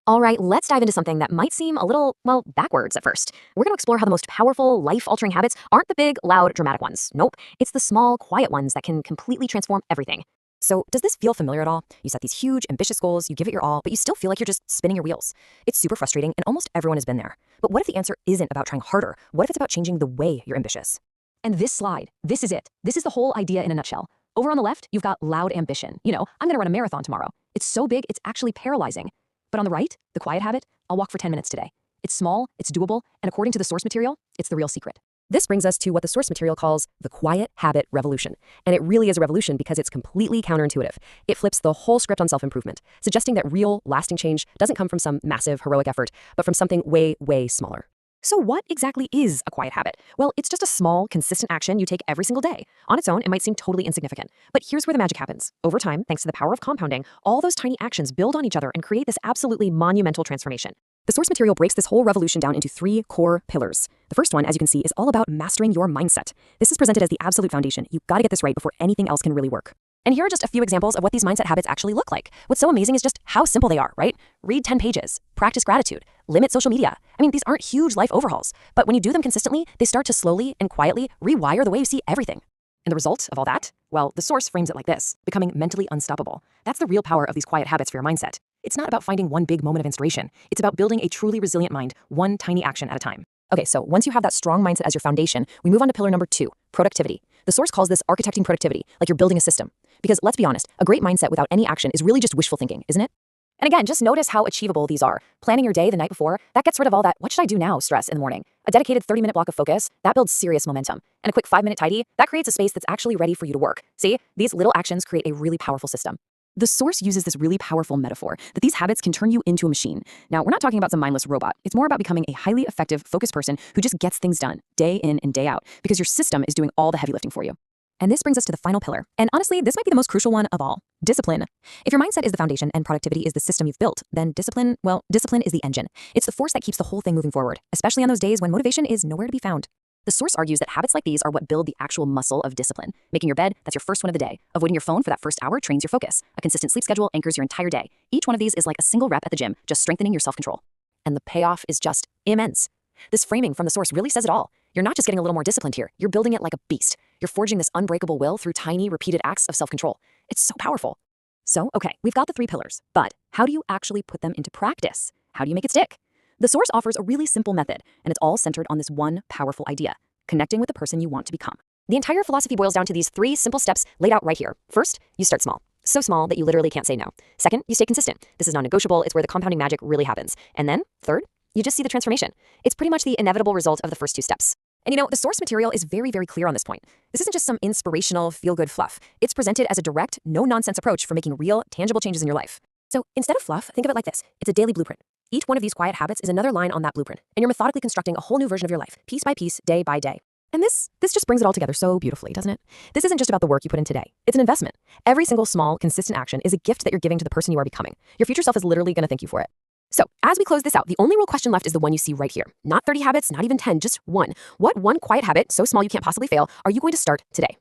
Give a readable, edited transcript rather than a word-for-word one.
All right, let's dive into something that might seem a little, well, backwards at first. We're going to explore how the most powerful, life-altering habits aren't the big, loud, dramatic ones. Nope, it's the small, quiet ones that can completely transform everything. So, does this feel familiar at all? You set these huge, ambitious goals, you give it your all, but you still feel like you're just spinning your wheels. It's super frustrating, and almost everyone has been there. But what if the answer isn't about trying harder? What if it's about changing the way you're ambitious? And this slide, this is it. This is the whole idea in a nutshell. Over on the left, you've got loud ambition. I'm going to run a marathon tomorrow. It's so big, it's actually paralyzing. But on the right, the quiet habit, I'll walk for 10 minutes today. It's small, it's doable, and according to the source material, it's the real secret. This brings us to what the source material calls the quiet habit revolution. And it really is a revolution because it's completely counterintuitive. It flips the whole script on self-improvement, suggesting that real, lasting change doesn't come from some massive, heroic effort, but from something way, way smaller. So what exactly is a quiet habit? Well, it's just a small, consistent action you take every single day. On its own, it might seem totally insignificant. But here's where the magic happens. Over time, thanks to the power of compounding, all those tiny actions build on each other and create this absolutely monumental transformation. The source material breaks this whole revolution down into 3 core pillars. The first one, as you can see, is all about mastering your mindset. This is presented as the absolute foundation. You've got to get this right before anything else can really work. And here are just a few examples of what these mindset habits actually look like. What's so amazing is just how simple they are, right? Read 10 pages, practice gratitude, limit social media. These aren't huge life overhauls, but when you do them consistently, they start to slowly and quietly rewire the way you see everything. And the result of all that? Well, the source frames it like this, becoming mentally unstoppable. That's the real power of these quiet habits for your mindset. It's not about finding one big moment of inspiration. It's about building a truly resilient mind, one tiny action at a time. Okay, so once you have that strong mindset as your foundation, we move on to pillar number 2, productivity. The source calls this architecting productivity, like you're building a system. Because let's be honest, a great mindset without any action is really just wishful thinking, isn't it? And again, just notice how achievable these are. Planning your day the night before, that gets rid of all that, what should I do now, stress in the morning. A dedicated 30-minute block of focus, that builds serious momentum. And a quick 5-minute tidy, that creates a space that's actually ready for you to work. See, these little actions create a really powerful system. The source uses this really powerful metaphor that these habits can turn you into a machine. Now, we're not talking about some mindless robot. It's more about becoming a highly effective, focused person who just gets things done day in and day out because your system is doing all the heavy lifting for you. And this brings us to the final pillar. And honestly, this might be the most crucial one of all, discipline. If your mindset is the foundation and productivity is the system you've built, then discipline is the engine. It's the force that keeps the whole thing moving forward, especially on those days when motivation is nowhere to be found. The source argues that habits like these are what build the actual muscle of discipline. Making your bed, that's your first one of the day. Avoiding your phone for that first hour trains your focus. A consistent sleep schedule anchors your entire day. Each one of these is like a single rep at the gym, just strengthening your self-control. And the payoff is just immense. This framing from the source really says it all. You're not just getting a little more disciplined here. You're building it like a beast. You're forging this unbreakable will through tiny, repeated acts of self-control. It's so powerful. So, okay, we've got the 3 pillars, but how do you actually put them into practice? How do you make it stick? The source offers a really simple method, and it's all centered on this one powerful idea: connecting with the person you want to become. The entire philosophy boils down to these 3 simple steps laid out right here. First, you start small. So small that you literally can't say no. Second, you stay consistent. This is non-negotiable. It's where the compounding magic really happens. And then, third, you just see the transformation. It's pretty much the inevitable result of the first 2 steps. And the source material is very, very clear on this point. This isn't just some inspirational, feel-good fluff. It's presented as a direct, no-nonsense approach for making real, tangible changes in your life. So instead of fluff, think of it like this. It's a daily blueprint. Each one of these quiet habits is another line on that blueprint, and you're methodically constructing a whole new version of your life, piece by piece, day by day. And this just brings it all together so beautifully, doesn't it? This isn't just about the work you put in today. It's an investment. Every single small, consistent action is a gift that you're giving to the person you are becoming. Your future self is literally going to thank you for it. So, as we close this out, the only real question left is the one you see right here. Not 30 habits, not even 10, just one. What one quiet habit, so small you can't possibly fail, are you going to start today?